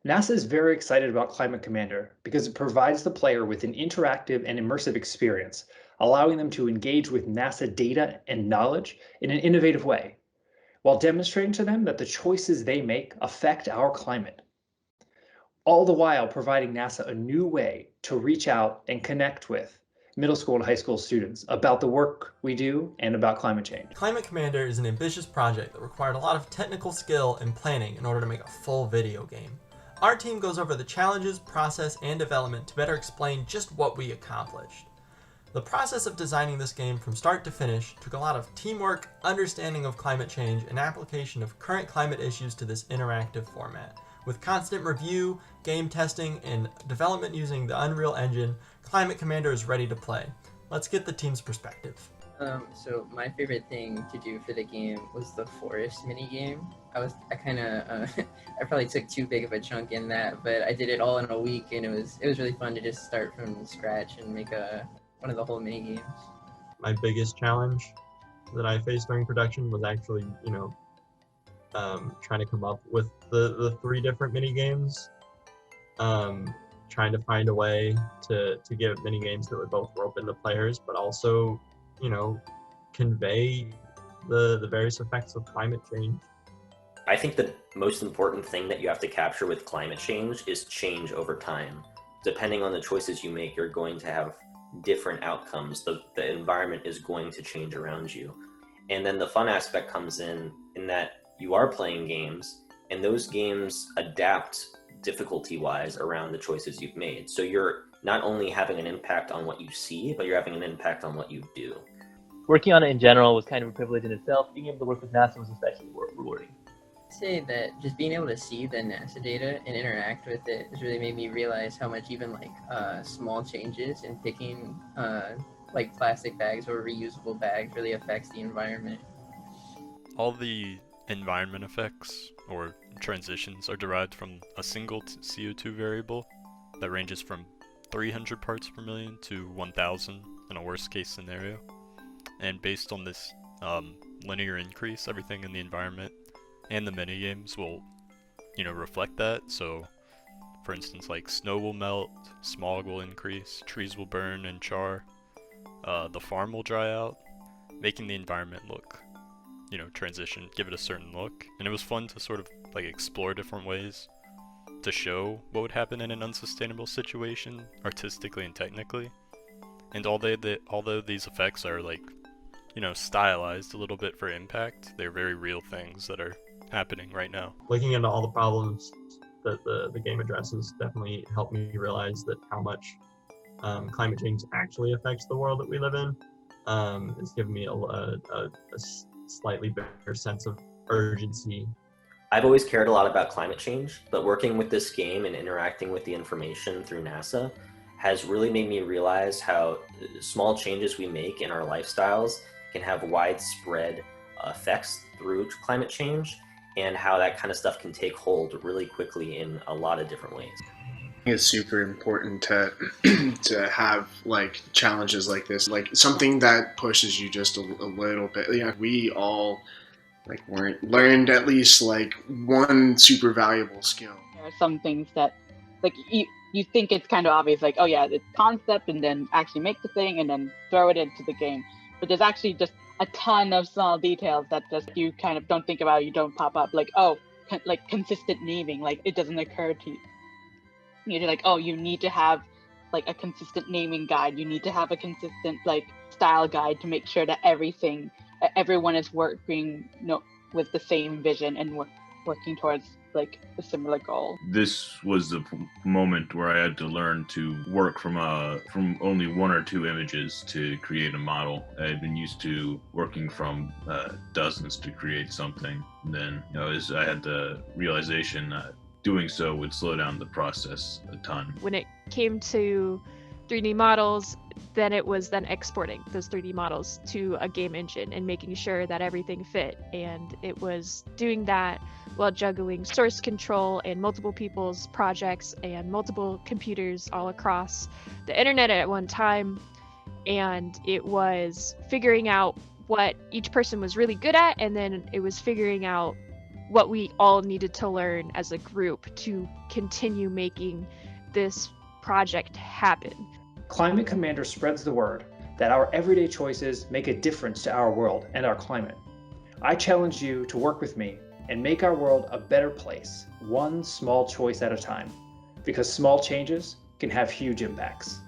NASA is very excited about Climate Commander because it provides the player with an interactive and immersive experience, allowing them to engage with NASA data and knowledge in an innovative way, while demonstrating to them that the choices they make affect our climate, all the while providing NASA a new way to reach out and connect with middle school and high school students about the work we do and about climate change. Climate Commander is an ambitious project that required a lot of technical skill and planning in order to make a full video game. Our team goes over the challenges, process, and development to better explain just what we accomplished. The process of designing this game from start to finish took a lot of teamwork, understanding of climate change, and application of current climate issues to this interactive format. With constant review, game testing, and development using the Unreal Engine, Climate Commander is ready to play. Let's get the team's perspective. So my favorite thing to do for the game was the forest mini game. I probably took too big of a chunk in that, but I did it all in a week, and it was really fun to just start from scratch and make one of the whole mini games. My biggest challenge that I faced during production was actually, trying to come up with the three different mini games. Trying to find a way to give mini games that would both rope in the players, but also, convey the various effects of climate change. I think the most important thing that you have to capture with climate change is change over time. Depending on the choices you make, you're going to have different outcomes. The environment is going to change around you. And then the fun aspect comes in that you are playing games, and those games adapt difficulty-wise around the choices you've made. So you're not only having an impact on what you see, but you're having an impact on what you do. Working on it in general was kind of a privilege in itself. Being able to work with NASA was especially rewarding. I'd say that just being able to see the NASA data and interact with it has really made me realize how much even small changes in picking like plastic bags or reusable bags really affects the environment. All the environment effects or transitions are derived from a single CO2 variable that ranges from 300 parts per million to 1,000 in a worst case scenario. And based on this linear increase, everything in the environment and the minigames will, reflect that. So, for instance, like snow will melt, smog will increase, trees will burn and char, the farm will dry out, making the environment look, transition, give it a certain look. And it was fun to sort of explore different ways to show what would happen in an unsustainable situation, artistically and technically. And although these effects are stylized a little bit for impact, they're very real things that are happening right now. Looking into all the problems that the game addresses definitely helped me realize that how much climate change actually affects the world that we live in. It's given me a slightly better sense of urgency. I've always cared a lot about climate change, but working with this game and interacting with the information through NASA has really made me realize how small changes we make in our lifestyles can have widespread effects through climate change, and how that kind of stuff can take hold really quickly in a lot of different ways. It's super important to to have challenges like this, something that pushes you just a little bit. Yeah, we all learned at least one super valuable skill. There are some things that you think it's kind of obvious, oh yeah, the concept, and then actually make the thing and then throw it into the game. But there's actually just a ton of small details that just you kind of don't think about, you don't pop up, consistent naming, it doesn't occur to you. You're you need to have a consistent naming guide, you need to have a consistent style guide to make sure that everyone is working with the same vision and working towards a similar goal. This was the moment where I had to learn to work from only one or two images to create a model. I had been used to working from dozens to create something. And then I had the realization that doing so would slow down the process a ton. When it came to 3D models, then it was exporting those 3D models to a game engine and making sure that everything fit. And it was doing that while juggling source control and multiple people's projects and multiple computers all across the internet at one time. And it was figuring out what each person was really good at, and then it was figuring out what we all needed to learn as a group to continue making this project happen. Climate Commander spreads the word that our everyday choices make a difference to our world and our climate. I challenge you to work with me and make our world a better place, one small choice at a time, because small changes can have huge impacts.